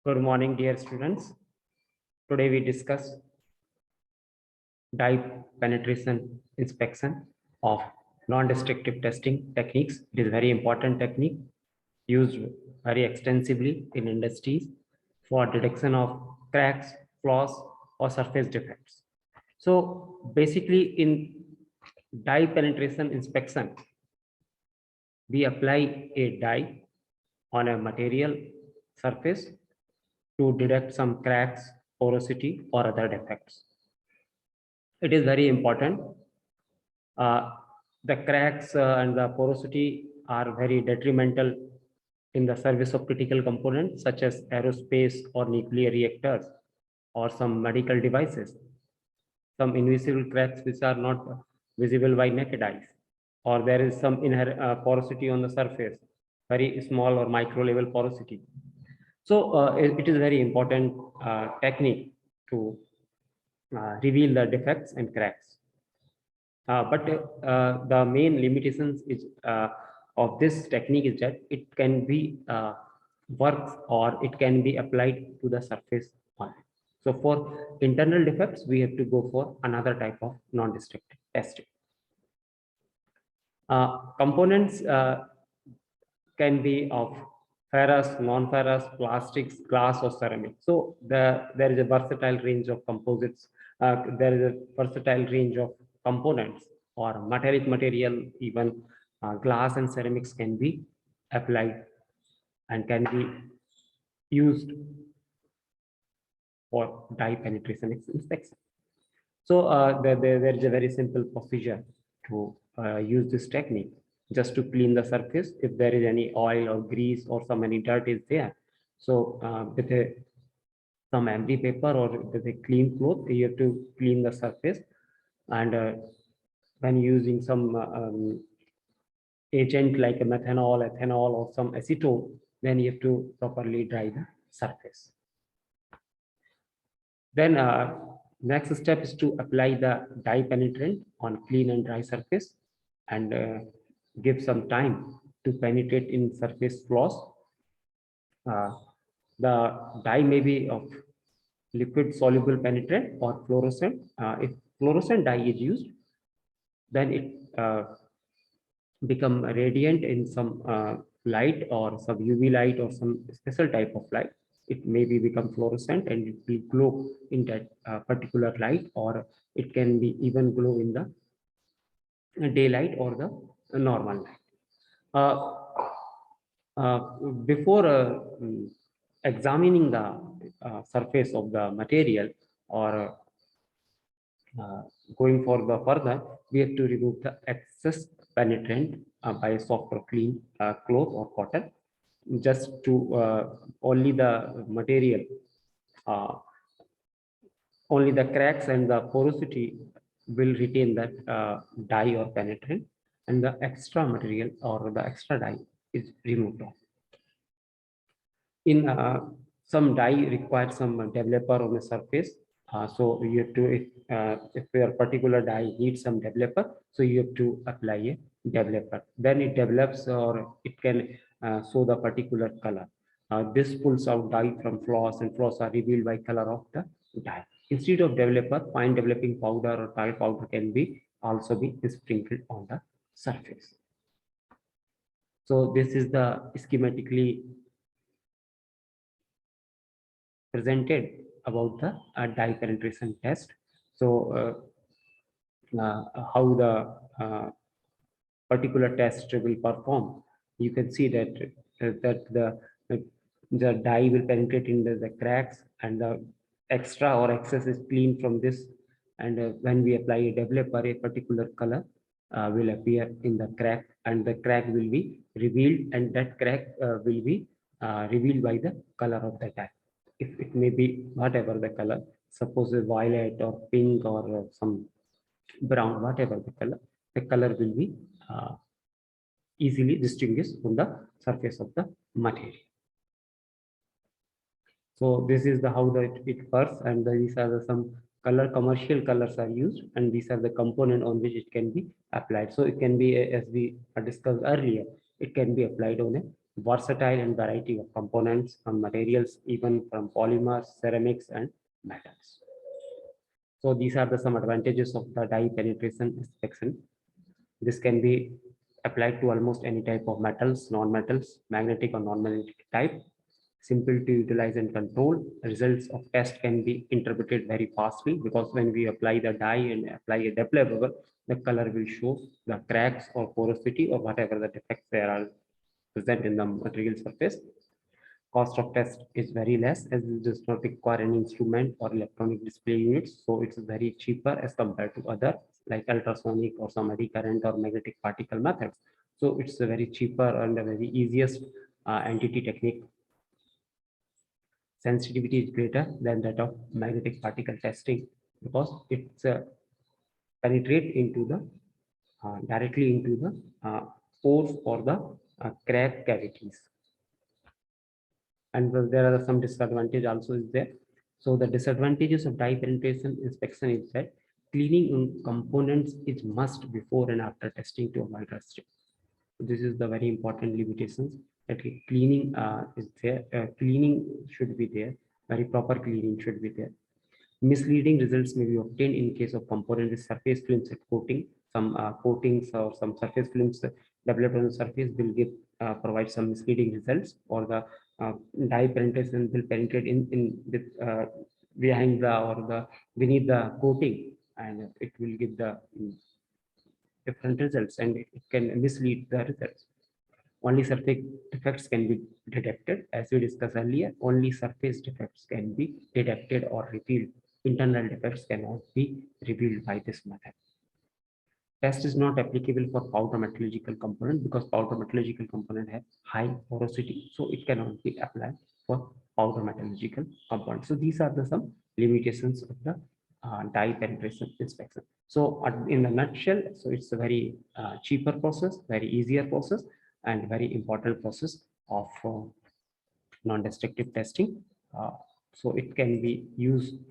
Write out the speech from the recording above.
Good morning, dear students. Today we discuss dye penetration inspection of non-destructive testing techniques. It is very important technique used very extensively in industries for detection of cracks, flaws, or surface defects. So basically in dye penetration inspection, we apply a dye on a material surface to detect some cracks, porosity, or other defects. It is very important. Uh, the cracks and the porosity are very detrimental in the service of critical components such as aerospace or nuclear reactors or some medical devices. Some invisible cracks which are not visible by naked eyes, or there is some inherent porosity on the surface, very small or micro level porosity. So it is very important technique to reveal the defects and cracks. But the main limitations is of this technique is that it can be works or it can be applied to the surface only. So for internal defects, we have to go for another type of non-destructive testing. Components can be of ferrous, non-ferrous, plastics, glass, or ceramic. So there is a versatile range of composites. There is a versatile range of components or metallic material, even glass and ceramics can be applied and can be used for dye penetration inspection. So there is a very simple procedure to use this technique. Just to clean the surface if there is any oil or grease or some any dirt is there. So with some empty paper or with a clean cloth, you have to clean the surface, and when using some agent like a methanol, ethanol, or some acetone, then you have to properly dry the surface. Then next step is to apply the dye penetrant on clean and dry surface and give some time to penetrate in surface flaws. The dye may be of liquid soluble penetrant or fluorescent. If fluorescent dye is used, then it become radiant in some light or some UV light or some special type of light. It may be become fluorescent and it will glow in that particular light, or it can be even glow in the daylight or the normal light. Before examining the surface of the material or going for the further, we have to remove the excess penetrant by a soft or clean cloth or cotton, just to only the material, only the cracks and the porosity will retain that dye or penetrant, and the extra material or the extra dye is removed off. In some dye requires some developer on the surface. So you have to, if your particular dye needs some developer, so you have to apply a developer. Then it develops or it can show the particular color. This pulls out dye from flaws, and flaws are revealed by color of the dye. Instead of developer, fine developing powder or dye powder can be also be sprinkled on the surface. So this is the schematically presented about the dye penetration test. So how the particular test will perform, you can see that the dye will penetrate into the cracks, and the extra or excess is cleaned from this, and when we apply a developer, a particular color will appear in the crack, and the crack will be revealed, and that crack will be revealed by the color of the dye. If it may be whatever the color, suppose a violet or pink or some brown, whatever the color will be easily distinguished from the surface of the material. So this is the how it works, and these are the some commercial colors are used, and these are the component on which it can be applied. So it can be, as we discussed earlier, it can be applied on a versatile and variety of components from materials, even from polymers, ceramics, and metals. So these are the some advantages of the dye penetration inspection. This can be applied to almost any type of metals, non-metals, magnetic or non-magnetic type. Simple to utilize and control. Results of test can be interpreted very fastly because when we apply the dye and apply a depth level, the color will show the cracks or porosity or whatever the defects there are present in the material surface. Cost of test is very less as it does not require any instrument or electronic display units. So it's very cheaper as compared to other like ultrasonic or some eddy current or magnetic particle methods. So it's a very cheaper and a very easiest entity technique. Sensitivity is greater than that of magnetic particle testing because it's penetrate into the directly into the pores or the crack cavities. And there are some disadvantage also is there. So the disadvantages of dye penetration inspection is that cleaning components is must before and after testing to avoid rusting. So this is the very important limitations that cleaning is there. Cleaning should be there. Very proper cleaning should be there. Misleading results may be obtained in case of component with surface films at coating. Some coatings or some surface films developed on the surface will give provide some misleading results, or the dye penetration will penetrate in with behind the or the beneath the coating, and it will give the different results, and it can mislead the results. Only surface defects can be detected. As we discussed earlier, only surface defects can be detected or revealed. Internal defects cannot be revealed by this method. Test is not applicable for powder metallurgical component because powder metallurgical component have high porosity, so it cannot be applied for powder metallurgical component. So these are the some limitations of the dye penetration inspection. So in a nutshell, so it's a very cheaper process, very easier process, and very important process of non-destructive testing. So it can be used